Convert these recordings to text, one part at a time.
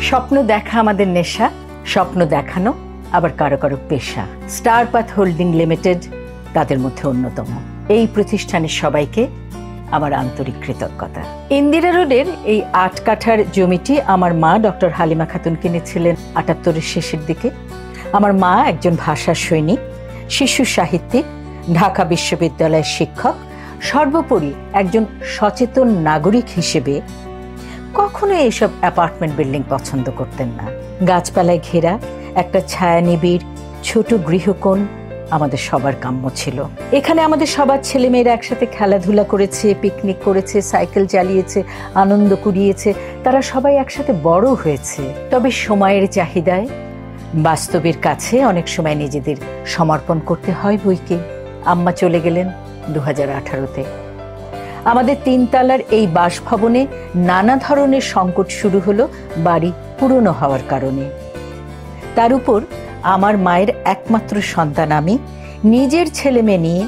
স্বপ্ন দেখা আমাদের নেশা, স্বপ্ন দেখানো আবার কারো কারো পেশা। স্টার পাথ হোল্ডিং লিমিটেড তাদের মধ্যে অন্যতম। এই প্রতিষ্ঠানের সবাইকে আমার আন্তরিক কৃতজ্ঞতা। ইন্দিরা রোডের এই ৮ কাঠার জমিটি আমার মা ডক্টর হালিমা খাতুন কিনেছিলেন ৭৮-এর শেষের দিকে। আমার মা একজন ভাষা সৈনিক, শিশু সাহিত্যিক, ঢাকা বিশ্ববিদ্যালয়ের শিক্ষক, সর্বোপরি একজন সচেতন নাগরিক হিসেবে কখনো এইসব অ্যাপার্টমেন্ট বিল্ডিং পছন্দ করতেন না। গাছপালায় ঘেরা একটা ছায়ানিবিড় ছোট গৃহকোণ আমাদের সবার কাম্য ছিল। এখানে আমাদের সবার ছেলেমেয়েরা একসাথে খেলাধুলা করেছে, পিকনিক করেছে, সাইকেল চালিয়েছে, আনন্দ কুড়িয়েছে। তারা সবাই একসাথে বড় হয়েছে। তবে সময়ের চাহিদায় বাস্তবের কাছে অনেক সময় নিজেদের সমর্পণ করতে হয় বইকে। আম্মা চলে গেলেন 2018-তে। আমাদের 3 তলার এই বাসভবনে নানা ধরনের সংকট শুরু হলো বাড়ি পুরনো হওয়ার কারণে। তার উপর আমার মায়ের একমাত্র সন্তান আমি, নিজের ছেলে মেয়ে নিয়ে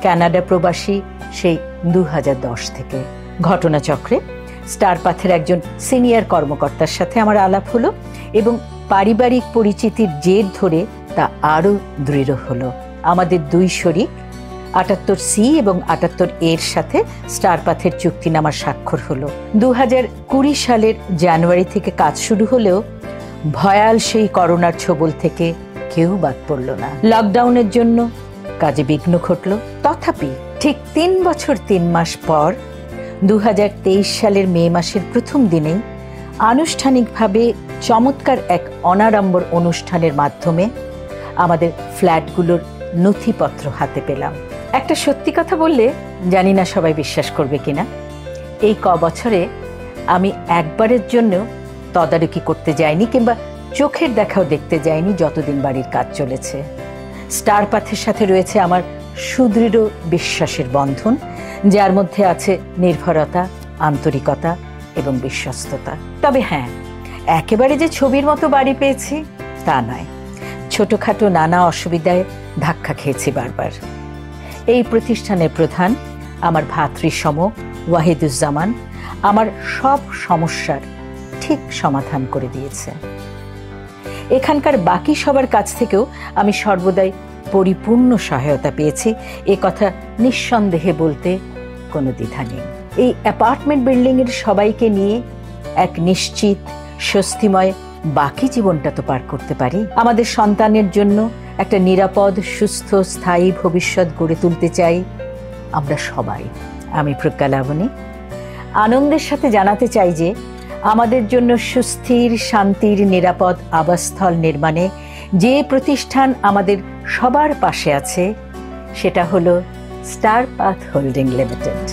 কানাডা প্রবাসী সেই 2010 থেকে। ঘটনাচক্রে স্টার পাথের একজন সিনিয়র কর্মকর্তার সাথে আমার আলাপ হলো এবং পারিবারিক পরিচিতির জের ধরে তা আরও দৃঢ় হলো। আমাদের 2 শরিক ৭৮C এবং ৭৮A-র সাথে স্টার পাথের চুক্তিনামার স্বাক্ষর হলো। 2020 সালের জানুয়ারি থেকে কাজ শুরু হলেও ভয়াল সেই করোনার ছোবল থেকে কেউ বাদ পড়ল না। লকডাউনের জন্য কাজে বিঘ্ন ঘটল। তথাপি ঠিক 3 বছর 3 মাস পর 2023 সালের মে মাসের প্রথম দিনেই আনুষ্ঠানিকভাবে চমৎকার এক অনাড়ম্বর অনুষ্ঠানের মাধ্যমে আমাদের ফ্ল্যাটগুলোর নথিপত্র হাতে পেলাম। একটা সত্যি কথা বললে জানি না সবাই বিশ্বাস করবে কিনা, এই বছরে আমি একবারের জন্য তদারকি করতে যাইনি কিংবা চোখের দেখাও দেখতে যাইনি যতদিন বাড়ির কাজ চলেছে। স্টার পাথের সাথে রয়েছে আমার সুদৃঢ় বিশ্বাসের বন্ধন, যার মধ্যে আছে নির্ভরতা, আন্তরিকতা এবং বিশ্বস্ততা। তবে হ্যাঁ, একেবারে যে ছবির মতো বাড়ি পেয়েছি তা নয়। ছোটখাটো নানা অসুবিধায় ধাক্কা খেয়েছি বারবার। এই প্রতিষ্ঠানের প্রধান আমার ভাতৃসম ওয়াহিদুজ্জামান আমার সব সমস্যার ঠিক সমাধান করে দিয়েছে। এখানকার বাকি সবার কাছ থেকেও আমি সর্বদাই পরিপূর্ণ সহায়তা পেয়েছি, এ কথা নিঃসন্দেহে বলতে কোনো দ্বিধা নেই। এই অ্যাপার্টমেন্ট বিল্ডিংয়ের সবাইকে নিয়ে এক নিশ্চিত স্বস্তিময় বাকি জীবনটা তো পার করতে পারি। আমাদের সন্তানের জন্য একটা নিরাপদ, সুস্থ, স্থায়ী ভবিষ্যৎ গড়ে তুলতে চাই আমরা সবাই। আমি প্রজ্ঞা লাবণী আনন্দের সাথে জানাতে চাই যে আমাদের জন্য সুস্থির, শান্তির, নিরাপদ আবাসস্থল নির্মাণে যে প্রতিষ্ঠান আমাদের সবার পাশে আছে সেটা হলো স্টার পাথ হোল্ডিং লিমিটেড।